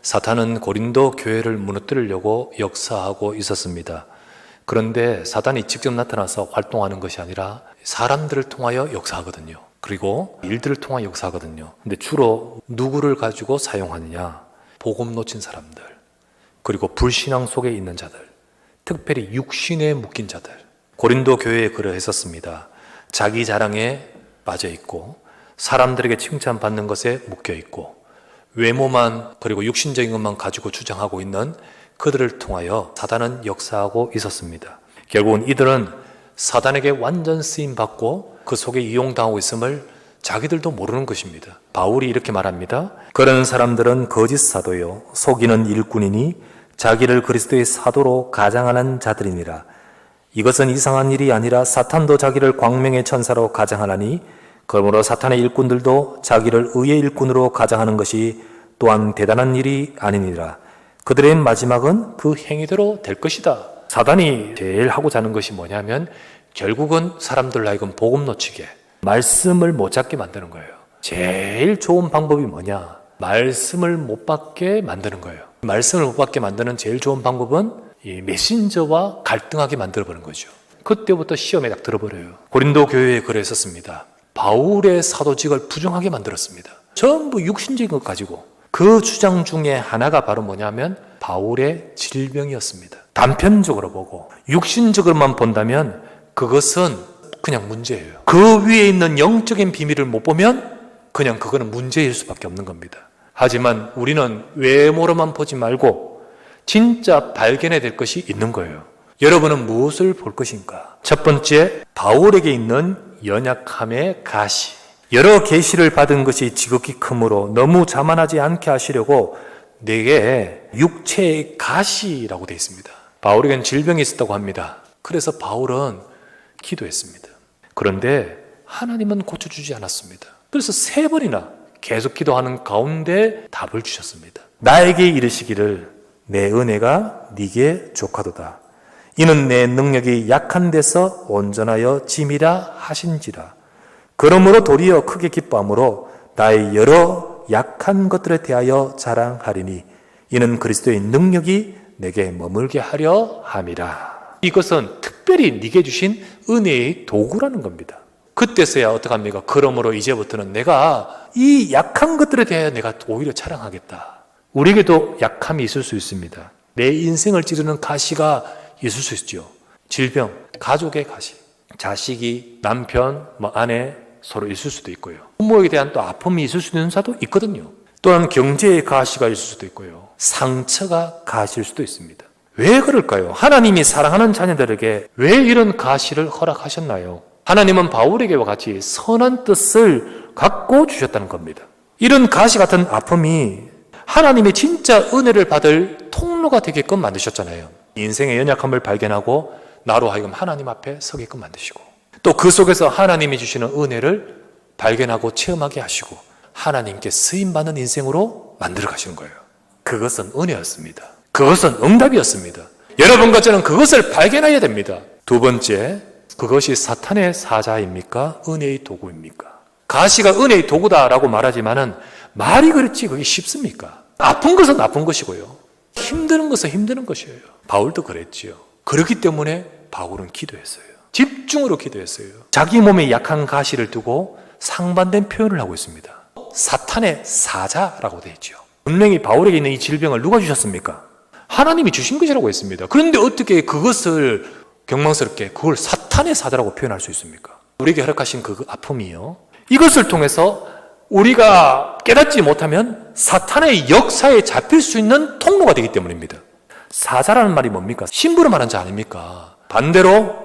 사탄은 고린도 교회를 무너뜨리려고 역사하고 있었습니다. 그런데 사탄이 직접 나타나서 활동하는 것이 아니라 사람들을 통하여 역사하거든요. 그리고 일들을 통하여 역사하거든요. 근데 주로 누구를 가지고 사용하느냐? 복음 놓친 사람들, 그리고 불신앙 속에 있는 자들, 특별히 육신에 묶인 자들. 고린도 교회에 그러했었습니다. 자기 자랑에 빠져 있고 사람들에게 칭찬받는 것에 묶여 있고 외모만 그리고 육신적인 것만 가지고 주장하고 있는 그들을 통하여 사단은 역사하고 있었습니다. 결국은 이들은 사단에게 완전 쓰임받고 그 속에 이용당하고 있음을 자기들도 모르는 것입니다. 바울이 이렇게 말합니다. 그런 사람들은 거짓 사도요 속이는 일꾼이니 자기를 그리스도의 사도로 가장하는 자들이니라. 이것은 이상한 일이 아니라 사탄도 자기를 광명의 천사로 가장하나니 그러므로 사탄의 일꾼들도 자기를 의의 일꾼으로 가장하는 것이 또한 대단한 일이 아니니라. 그들의 마지막은 그 행위대로 될 것이다. 사단이 제일 하고자 하는 것이 뭐냐면 결국은 사람들 하여금 복음 놓치게, 말씀을 못 잡게 만드는 거예요. 제일 좋은 방법이 뭐냐? 말씀을 못 받게 만드는 거예요. 말씀을 못 받게 만드는 제일 좋은 방법은 이 메신저와 갈등하게 만들어버리는 거죠. 그때부터 시험에 딱 들어버려요. 고린도 교회에 그랬었습니다. 바울의 사도직을 부정하게 만들었습니다. 전부 육신적인 것 가지고. 그 주장 중에 하나가 바로 뭐냐면 바울의 질병이었습니다. 단편적으로 보고 육신적으로만 본다면 그것은 그냥 문제예요. 그 위에 있는 영적인 비밀을 못 보면 그냥 그거는 문제일 수밖에 없는 겁니다. 하지만 우리는 외모로만 보지 말고 진짜 발견해야 될 것이 있는 거예요. 여러분은 무엇을 볼 것인가? 첫 번째, 바울에게 있는 연약함의 가시. 여러 계시를 받은 것이 지극히 크므로 너무 자만하지 않게 하시려고 내게 육체의 가시라고 되어 있습니다. 바울에겐 질병이 있었다고 합니다. 그래서 바울은 기도했습니다. 그런데 하나님은 고쳐주지 않았습니다. 그래서 3번이나 계속 기도하는 가운데 답을 주셨습니다. 나에게 이르시기를 내 은혜가 네게 족하도다. 이는 내 능력이 약한 데서 온전하여 짐이라 하신지라. 그러므로 도리어 크게 기뻐함으로 나의 여러 약한 것들에 대하여 자랑하리니 이는 그리스도의 능력이 내게 머물게 하려 함이라. 이것은 특별히 네게 주신 은혜의 도구라는 겁니다. 그때서야 어떡합니까? 그러므로 이제부터는 내가 이 약한 것들에 대하여 내가 오히려 자랑하겠다. 우리에게도 약함이 있을 수 있습니다. 내 인생을 찌르는 가시가 있을 수 있죠. 질병, 가족의 가시, 자식이, 남편, 아내 서로 있을 수도 있고요. 부모에 대한 또 아픔이 있을 수 있는 사도 있거든요. 또한 경제의 가시가 있을 수도 있고요. 상처가 가시일 수도 있습니다. 왜 그럴까요? 하나님이 사랑하는 자녀들에게 왜 이런 가시를 허락하셨나요? 하나님은 바울에게와 같이 선한 뜻을 갖고 주셨다는 겁니다. 이런 가시 같은 아픔이 하나님의 진짜 은혜를 받을 통로가 되게끔 만드셨잖아요. 인생의 연약함을 발견하고 나로 하여금 하나님 앞에 서게끔 만드시고 또 그 속에서 하나님이 주시는 은혜를 발견하고 체험하게 하시고 하나님께 쓰임받는 인생으로 만들어 가시는 거예요. 그것은 은혜였습니다. 그것은 응답이었습니다. 여러분과 저는 그것을 발견해야 됩니다. 두 번째, 그것이 사탄의 사자입니까? 은혜의 도구입니까? 가시가 은혜의 도구다라고 말하지만은 말이 그렇지 그게 쉽습니까? 아픈 것은 아픈 것이고요. 힘든 것은 힘든 것이에요. 바울도 그랬지요. 그렇기 때문에 바울은 기도했어요. 집중으로 기도했어요. 자기 몸에 약한 가시를 두고 상반된 표현을 하고 있습니다. 사탄의 사자라고 되어 있죠. 분명히 바울에게 있는 이 질병을 누가 주셨습니까? 하나님이 주신 것이라고 했습니다. 그런데 어떻게 그것을 경망스럽게 그걸 사탄의 사자라고 표현할 수 있습니까? 우리에게 허락하신 그 아픔이요. 이것을 통해서 우리가 깨닫지 못하면 사탄의 역사에 잡힐 수 있는 통로가 되기 때문입니다. 사자라는 말이 뭡니까? 심부름 하는 자 아닙니까? 반대로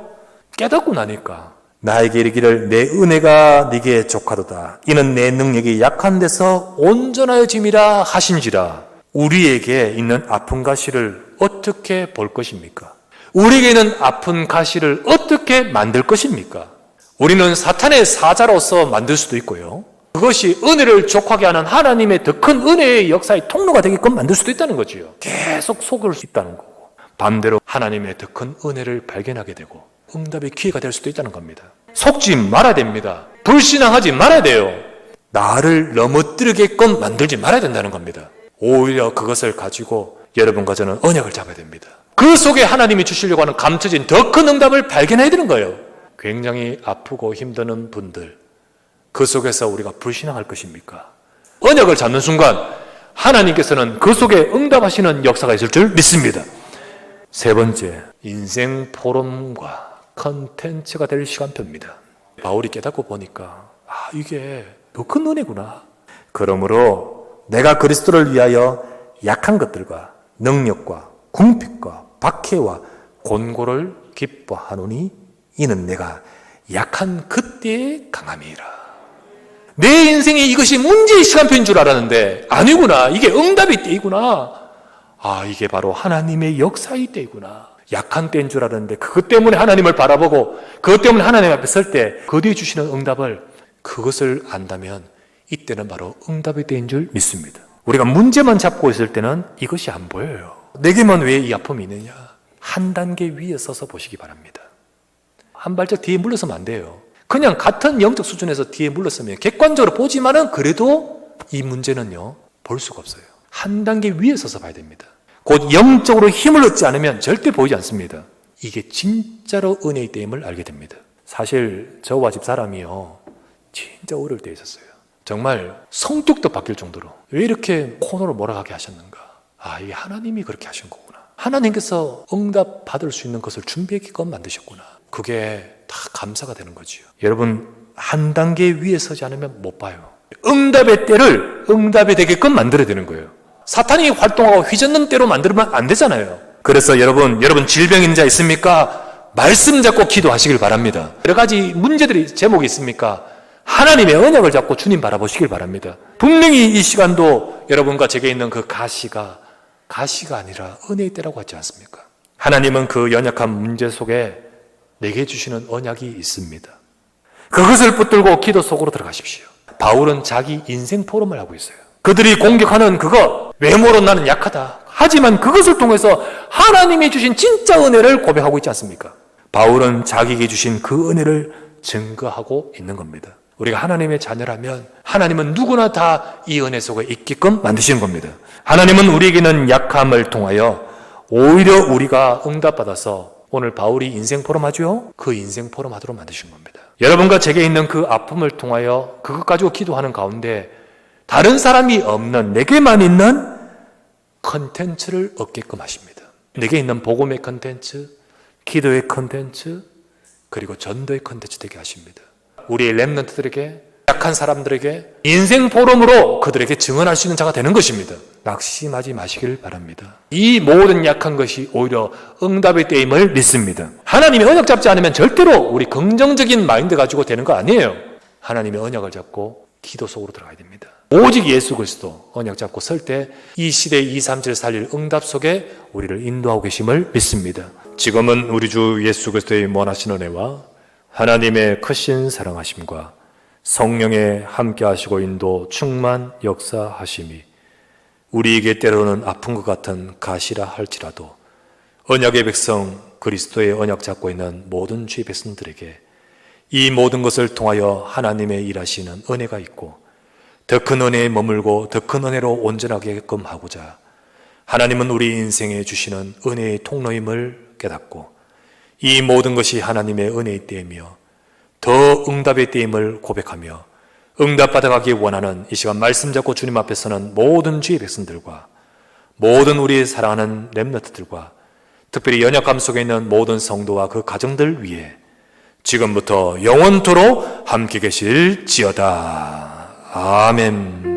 깨닫고 나니까 나에게 이르기를 내 은혜가 네게 족하도다. 이는 내 능력이 약한 데서 온전하여 짐이라 하신지라. 우리에게 있는 아픈 가시를 어떻게 볼 것입니까? 우리에게 있는 아픈 가시를 어떻게 만들 것입니까? 우리는 사탄의 사자로서 만들 수도 있고요. 그것이 은혜를 족하게 하는 하나님의 더 큰 은혜의 역사의 통로가 되게끔 만들 수도 있다는 거지요. 계속 속을 수 있다는 거고. 반대로 하나님의 더 큰 은혜를 발견하게 되고 응답의 기회가 될 수도 있다는 겁니다. 속지 말아야 됩니다. 불신앙하지 말아야 돼요. 나를 넘어뜨리게끔 만들지 말아야 된다는 겁니다. 오히려 그것을 가지고 여러분과 저는 언약을 잡아야 됩니다. 그 속에 하나님이 주시려고 하는 감춰진 더 큰 응답을 발견해야 되는 거예요. 굉장히 아프고 힘드는 분들, 그 속에서 우리가 불신앙할 것입니까? 언약을 잡는 순간 하나님께서는 그 속에 응답하시는 역사가 있을 줄 믿습니다. 세 번째, 인생 포럼과 컨텐츠가 될 시간표입니다. 바울이 깨닫고 보니까 이게 더 큰 은혜구나. 그러므로 내가 그리스도를 위하여 약한 것들과 능력과 궁핍과 박해와 곤고를 기뻐하노니 이는 내가 약한 그때의 강함이라. 내 인생에 이것이 문제의 시간표인 줄 알았는데 아니구나. 이게 응답의 때이구나. 이게 바로 하나님의 역사의 때이구나. 약한 때인 줄 알았는데 그것 때문에 하나님을 바라보고 그것 때문에 하나님 앞에 설 때 그 뒤에 주시는 응답을, 그것을 안다면 이때는 바로 응답의 때인 줄 믿습니다. 우리가 문제만 잡고 있을 때는 이것이 안 보여요. 내게만 왜 이 아픔이 있느냐? 한 단계 위에 서서 보시기 바랍니다. 한 발짝 뒤에 물러서면 안 돼요. 그냥 같은 영적 수준에서 뒤에 물러서면 객관적으로 보지만은 그래도 이 문제는요 볼 수가 없어요. 한 단계 위에 서서 봐야 됩니다. 곧 영적으로 힘을 얻지 않으면 절대 보이지 않습니다. 이게 진짜로 은혜의 때임을 알게 됩니다. 사실 저와 집사람이요 진짜 어려울 때 있었어요. 정말 성격도 바뀔 정도로 왜 이렇게 코너로 몰아가게 하셨는가? 이게 하나님이 그렇게 하신 거구나. 하나님께서 응답 받을 수 있는 것을 준비했기껏 만드셨구나. 그게 다 감사가 되는 거지요. 여러분, 한 단계 위에 서지 않으면 못 봐요. 응답의 때를 응답이 되게끔 만들어야 되는 거예요. 사탄이 활동하고 휘젓는 때로 만들면 안 되잖아요. 그래서 여러분 질병 있는 자 있습니까? 말씀 잡고 기도하시길 바랍니다. 여러 가지 문제들이 제목이 있습니까? 하나님의 언약을 잡고 주님 바라보시길 바랍니다. 분명히 이 시간도 여러분과 제게 있는 그 가시가 아니라 은혜의 때라고 하지 않습니까? 하나님은 그 연약한 문제 속에 내게 주시는 언약이 있습니다. 그것을 붙들고 기도 속으로 들어가십시오. 바울은 자기 인생 포럼을 하고 있어요. 그들이 공격하는 그것, 외모로 나는 약하다. 하지만 그것을 통해서 하나님이 주신 진짜 은혜를 고백하고 있지 않습니까? 바울은 자기에게 주신 그 은혜를 증거하고 있는 겁니다. 우리가 하나님의 자녀라면 하나님은 누구나 다 이 은혜 속에 있게끔 만드시는 겁니다. 하나님은 우리에게는 약함을 통하여 오히려 우리가 응답받아서 오늘 바울이 인생 포럼 하죠? 그 인생 포럼 하도록 만드신 겁니다. 여러분과 제게 있는 그 아픔을 통하여 그것 가지고 기도하는 가운데 다른 사람이 없는 내게만 있는 컨텐츠를 얻게끔 하십니다. 내게 있는 복음의 컨텐츠, 기도의 컨텐츠, 그리고 전도의 컨텐츠 되게 하십니다. 우리의 렘넌트들에게, 약한 사람들에게 인생 포럼으로 그들에게 증언할 수 있는 자가 되는 것입니다. 낙심하지 마시길 바랍니다. 이 모든 약한 것이 오히려 응답의 때임을 믿습니다. 하나님의 언약 잡지 않으면 절대로 우리 긍정적인 마인드 가지고 되는 거 아니에요. 하나님의 언약을 잡고 기도 속으로 들어가야 됩니다. 오직 예수 그리스도 언약 잡고 설 때 이 시대의 2, 3절 살릴 응답 속에 우리를 인도하고 계심을 믿습니다. 지금은 우리 주 예수 그리스도의 원하신 은혜와 하나님의 크신 사랑하심과 성령의 함께하시고 인도 충만 역사하심이 우리에게 때로는 아픈 것 같은 가시라 할지라도 언약의 백성 그리스도의 언약 잡고 있는 모든 주의 백성들에게 이 모든 것을 통하여 하나님의 일하시는 은혜가 있고 더 큰 은혜에 머물고 더 큰 은혜로 온전하게끔 하고자 하나님은 우리 인생에 주시는 은혜의 통로임을 깨닫고 이 모든 것이 하나님의 은혜의 때이며 더 응답의 때임을 고백하며 응답 받아가기 원하는 이 시간 말씀 잡고 주님 앞에 서는 모든 주의 백성들과 모든 우리의 사랑하는 렘넌트들과 특별히 연약감 속에 있는 모든 성도와 그 가정들 위해 지금부터 영원토록 함께 계실지어다. 아멘.